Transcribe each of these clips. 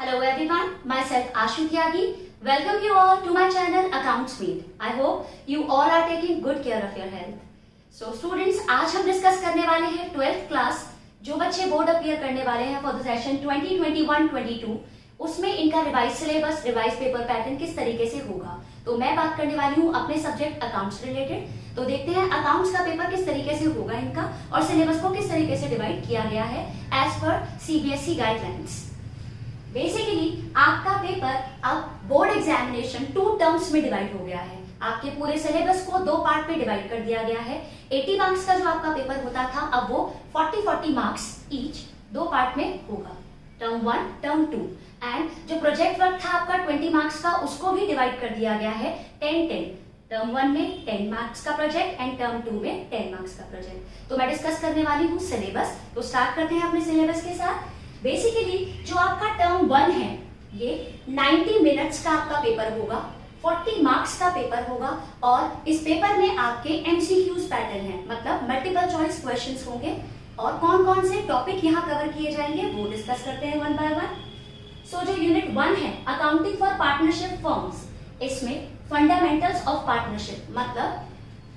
Hello everyone, myself Ashu Tyagi. Welcome you all to my channel Accounts Meet. I hope you all are taking good care of your health. So students, आज हम discuss करने वाले हैं 12th class जो बच्चे board appear करने वाले हैं फॉर द सेशन 2021-22 उसमें इनका revise syllabus, revise paper pattern किस तरीके से होगा। तो मैं बात करने वाली हूँ अपने सब्जेक्ट अकाउंट्स रिलेटेड। तो देखते हैं अकाउंट्स का पेपर किस तरीके से होगा इनका और सिलेबस को किस तरीके से डिवाइड किया गया है as per CBSE guidelines. Basically आपका पेपर अब बोर्ड एग्जामिनेशन 2 टर्म्स में डिवाइड हो गया है। आपके पूरे सिलेबस को 2 पार्ट में डिवाइड कर दिया गया है। 80 मार्क्स का जो आपका पेपर होता था अब वो 40-40 मार्क्स ईच 2 पार्ट में होगा, टर्म 1 टर्म 2। एंड जो प्रोजेक्ट वर्क था आपका 20 मार्क्स का उसको भी डिवाइड कर दिया गया है 10-10। टर्म 1 में 10 मार्क्स का प्रोजेक्ट एंड टर्म 2 में 10 मार्क्स का प्रोजेक्ट। तो मैं डिस्कस करने वाली हूँ सिलेबस। तो स्टार्ट करते हैं अपने सिलेबस के साथ। बेसिकली जो आपका टर्म 1 है ये 90 मिनट्स का आपका पेपर होगा, 40 मार्क्स का पेपर होगा और इस पेपर में आपके एमसीक्यूज पैटर्न है, मतलब मल्टीपल चॉइस क्वेश्चंस होंगे। और कौन कौन से टॉपिक यहाँ कवर किए जाएंगे वो डिस्कस करते हैं वन बाय वन। सो जो यूनिट 1 है अकाउंटिंग फॉर पार्टनरशिप फर्म्स, इसमें फंडामेंटल्स ऑफ पार्टनरशिप, मतलब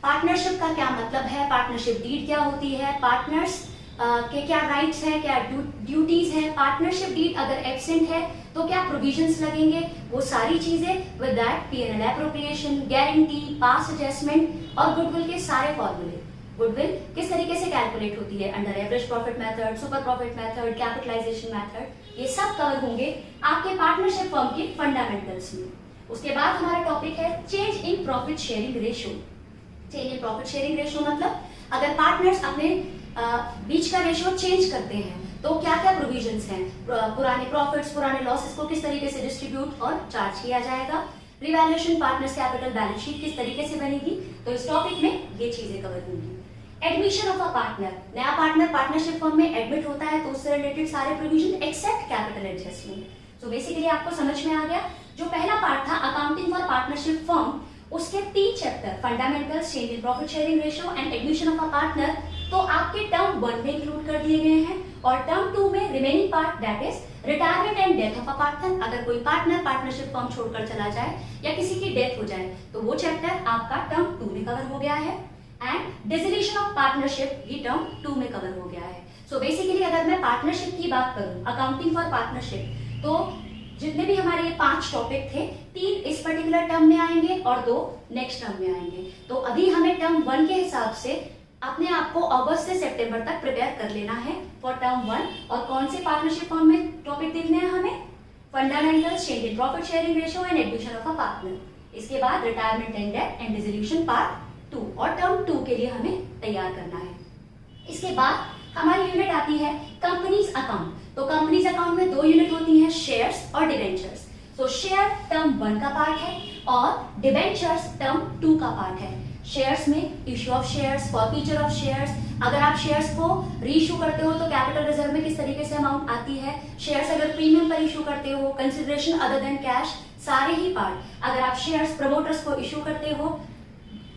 पार्टनरशिप का क्या मतलब है, पार्टनरशिप डीड क्या होती है, पार्टनर्स के क्या राइट्स हैं, क्या ड्यूटीज हैं, पार्टनरशिप डीड अगर एब्सेंट है तो क्या प्रोविजंस लगेंगे, वो सारी चीजें with that PNL appropriation, guarantee, pass adjustment और गुडविल के सारे फॉर्मूले। गुडविल किस तरीके से कैलकुलेट होती है under average profit method, super profit method, capitalisation method, ये सब कवर होंगे आपके पार्टनरशिप फर्म के फंडामेंटल्स में। उसके बाद हमारा टॉपिक है change in profit sharing ratio. Change in profit sharing ratio मतलब अगर पार्टनर्स अपने बीच का रेशियो चेंज करते हैं तो क्या क्या प्रोविजंस हैं, पुराने प्रॉफिट्स, पुराने लॉसेस को किस तरीके से डिस्ट्रीब्यूट और चार्ज किया जाएगा, revaluation, partners capital, balance sheet किस तरीके से बनेगी। तो इस टॉपिक में ये चीजें कवर होंगी। एडमिशन ऑफ अ पार्टनर, नया पार्टनर पार्टनरशिप फर्म में एडमिट होता है तो उससे रिलेटेड सारे provision except capital adjustment. So basically आपको समझ में आ गया। जो पहला पार्ट था अकाउंटिंग फॉर पार्टनरशिप फर्म, उसके 3 chapter fundamentals, change in profit sharing ratio and admission of a partner तो आपके टर्म 1 में इंक्लूड कर दिए गए हैं और टर्म 2 में remaining part that is retirement and death of a partner. अगर कोई पार्टनर पार्टनरशिप फर्म छोड़कर चला जाए या किसी की डेथ हो जाए तो वो चैप्टर आपका टर्म 2 में कवर हो गया है। एंड डिसोल्यूशन ऑफ पार्टनरशिप ये टर्म 2 में कवर हो गया है। सो बेसिकली अगर मैं पार्टनरशिप की बात करूं, अकाउंटिंग फॉर पार्टनरशिप, तो जितने भी हमारे ये 5 टॉपिक थे, 3 इस पर्टिकुलर टर्म में आएंगे और 2 नेक्स्ट टर्म में आएंगे। तो अभी हमें टर्म 1 के हिसाब से अपने आप को अगस्त से सितंबर तक प्रिपेयर कर लेना है फॉर टर्म 1। और कौन से पार्टनरशिप फॉर्म में टॉपिक देखने हैं हमें, fundamentals, change in profit sharing ratio and admission of a partner. इसके बाद retirement and death and dissolution part 2 और टर्म 2 के लिए हमें तैयार करना है। इसके बाद हमारी यूनिट आती है कंपनीज अकाउंट। तो कंपनीज अकाउंट में 2 यूनिट होती हैं, शेयर्स और डिबेंचर्स। तो शेयर टर्म 1 का पार्ट है और डिबेंचर्स टर्म 2 का पार्ट है। शेयर्स में issue of shares, forfeiture of shares, अगर आप शेयर्स को रीइश्यू करते हो तो कैपिटल रिजर्व में किस तरीके से अमाउंट आती है, शेयर्स अगर प्रीमियम पर इश्यू करते हो, कंसिडरेशन अदर देन कैश, सारे ही पार्ट। अगर आप शेयर्स प्रमोटर्स को इश्यू करते हो,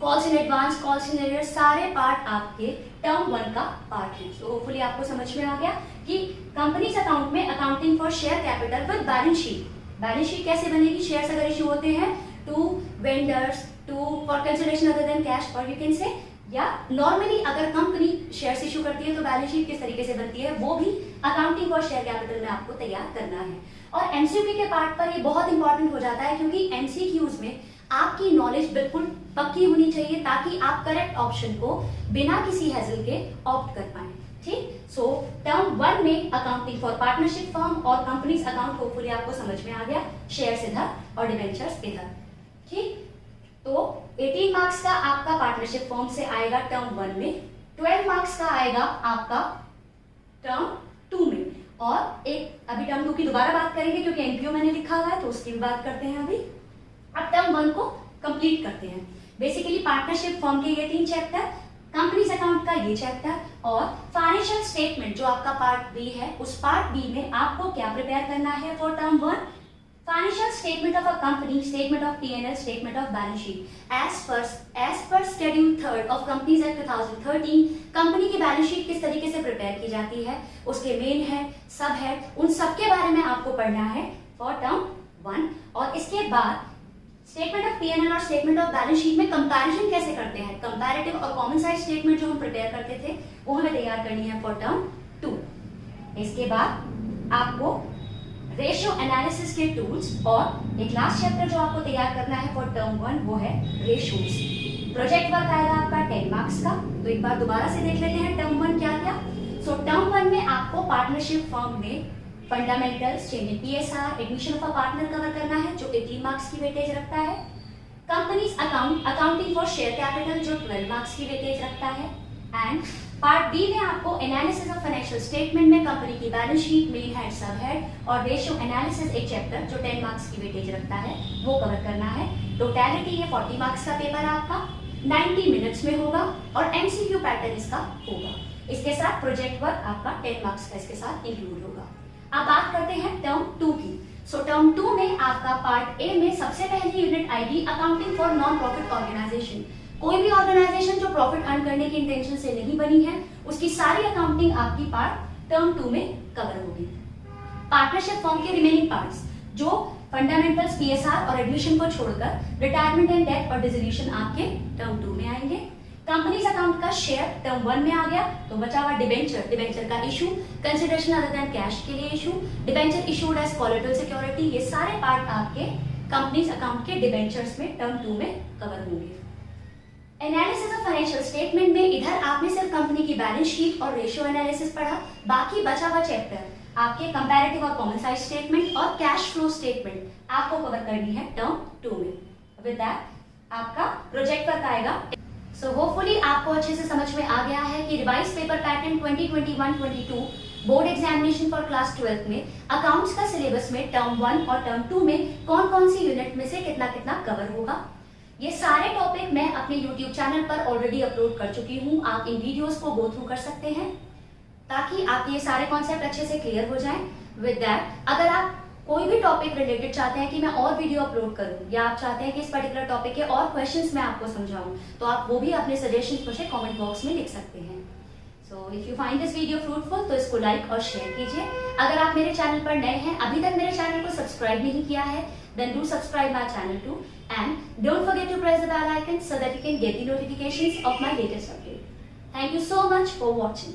calls in advance, calls in arrear, सारे पार्ट आपके टर्म 1 का पार्ट है। तो होपफुली आपको समझ में आ गया कि कंपनीज अकाउंट में accounting for share capital with balance sheet. Balance sheet कैसे बनेगी, शेयर्स अगर इश्यू होते हैं to vendors, to for consideration other than cash, और यू कैन से, या नॉर्मली अगर कंपनी शेयर्स इश्यू करती है तो बैलेंस शीट किस तरीके से बनती है वो भी अकाउंटिंग फॉर शेयर कैपिटल में आपको तैयार करना है। और एमसीक्यू के पार्ट पर ये बहुत इंपॉर्टेंट हो जाता है क्योंकि एमसीक्यूज में आपकी नॉलेज बिल्कुल पक्की होनी चाहिए ताकि आप करेक्ट ऑप्शन को बिना किसी हैजल के ऑप्ट कर पाए। ठीक, सो टर्म 1 में अकाउंटिंग फॉर पार्टनरशिप फर्म और कंपनीज अकाउंट होपफुली आपको समझ में आ गया, शेयर्स इधर और डिबेंचर्स इधर। ठीक, तो 18 मार्क्स का आपका पार्टनरशिप फर्म से आएगा टर्म 1 में, 12 मार्क्स का आएगा आपका टर्म 2 में। और एक अभी टर्म 2 की दोबारा बात करेंगे क्योंकि एनपीओ मैंने लिखा हुआ है तो उसकी भी बात करते हैं। अभी अब टर्म 1 को कंप्लीट करते हैं। बेसिकली पार्टनरशिप फर्म के ये 3 चैप्टर, कंपनीज अकाउंट का ये चैप्टर और फाइनेंशियल स्टेटमेंट जो आपका पार्ट बी है, उस पार्ट बी में आपको क्या प्रिपेयर करना है for term 1, financial statement of a company, statement of PNL, statement of balance sheet as per schedule 3 of companies act 2013। Company की बैलेंस शीट किस तरीके से प्रिपेयर की जाती है, उसके मेन हेड, सब हेड, उन सब के बारे में आपको पढ़ना है फॉर टर्म 1। और इसके बाद स्टेटमेंट ऑफ पीएनएल और स्टेटमेंट ऑफ बैलेंस शीट में कंपैरिजन कैसे करते हैं, कंपैरेटिव और कॉमन साइज स्टेटमेंट जो हम प्रिपेयर करते थे वो हमें तैयार करनी है फॉर टर्म 2। इसके बाद आपको रेशियो एनालिसिस के टूल्स और एक लास्ट चैप्टर जो आपको तैयार करना है फॉर टर्म 1 वो है रेशियोज। प्रोजेक्ट वर्क आएगा आपका 10 मार्क्स का। तो एक बार दोबारा से देख लेते हैं टर्म 1 क्या क्या। सो टर्म 1 में आपको पार्टनरशिप फर्म में fundamentals, change in PSR, admission of a partner cover करना है जो 18 मार्क्स की वेटेज रखता है। Companies account, accounting for share capital जो 12 मार्क्स की वेटेज रखता है। एंड पार्ट बी में आपको एनालिसिस ऑफ फाइनेंशियल स्टेटमेंट में कंपनी की बैलेंस शीट, मेन हेड, सब हेड और रेशियो एनालिसिस एक चैप्टर जो 10 मार्क्स की वेटेज रखता है वो कवर करना है। टोटलिटी ये 40 मार्क्स का पेपर आपका 90 मिनट्स में होगा और एमसीक्यू पैटर्न इसका होगा। इसके साथ प्रोजेक्ट वर्क आपका 10 मार्क्स का इसके साथ इंक्लूड होगा। अब बात करते हैं टर्म 2 की। सो टर्म 2 में आपका पार्ट ए में सबसे पहली यूनिट आएगी accounting for non profit organisation. कोई भी ऑर्गेनाइजेशन जो प्रॉफिट अर्न करने की इंटेंशन से नहीं बनी है उसकी सारी अकाउंटिंग आपकी पार्ट टर्म 2 में कवर होगी। पार्टनरशिप फॉर्म के रिमेनिंग पार्ट्स जो फंडामेंटल्स, पीएसआर और एडमिशन को छोड़कर रिटायरमेंट एंड डेथ और डिसोल्यूशन आपके टर्म 2 में आएंगे। कंपनीज अकाउंट का शेयर टर्म 1 में आ गया तो बचा हुआ डिबेंचर, डिबेंचर का issue, consideration other than cash के लिए issue, debenture issued as collateral security, ये सारे पार्ट आपके कंपनीज अकाउंट के डिबेंचर्स में टर्म 2 में कवर होंगे। एनालिसिस ऑफ फाइनेंशियल स्टेटमेंट में इधर आपने सिर्फ कंपनी की बैलेंस शीट और रेशियो एनालिसिस पढ़ा, बाकी बचा हुआ चैप्टर आपके कंपैरेटिव और कॉमन साइज स्टेटमेंट और कैश फ्लो स्टेटमेंट आपको कवर करनी है टर्म 2 में। विद दैट आपका प्रोजेक्ट वर्क आएगा। सो होपफुली आपको अच्छे से समझ में आ गया है कि revise paper pattern 2021-22 board examination for class 12 में अकाउंट्स का सिलेबस में टर्म 1 और टर्म 2 में कौन कौन सी यूनिट में से कितना कितना कवर होगा। ये सारे टॉपिक मैं अपने यूट्यूब चैनल पर ऑलरेडी अपलोड कर चुकी हूँ। आप इन वीडियोस को गो थ्रू कर सकते हैं ताकि आपके ये सारे कॉन्सेप्ट अच्छे से क्लियर हो जाएं। विद दैट अगर आप कोई भी टॉपिक रिलेटेड चाहते हैं कि मैं और वीडियो अपलोड करूं या आप चाहते हैं कि इस पर्टिकुलर टॉपिक के और क्वेश्चंस मैं आपको समझाऊं तो आप वो भी अपने सजेशंस मुझे कमेंट बॉक्स में लिख सकते हैं। So if you find this video fruitful तो इसको लाइक और शेयर कीजिए। अगर आप मेरे चैनल पर नए हैं, अभी तक मेरे चैनल को सब्सक्राइब नहीं किया है, then do subscribe my channel too and don't forget to press the bell icon so that you can get the notifications of my latest update. Thank you so much for watching.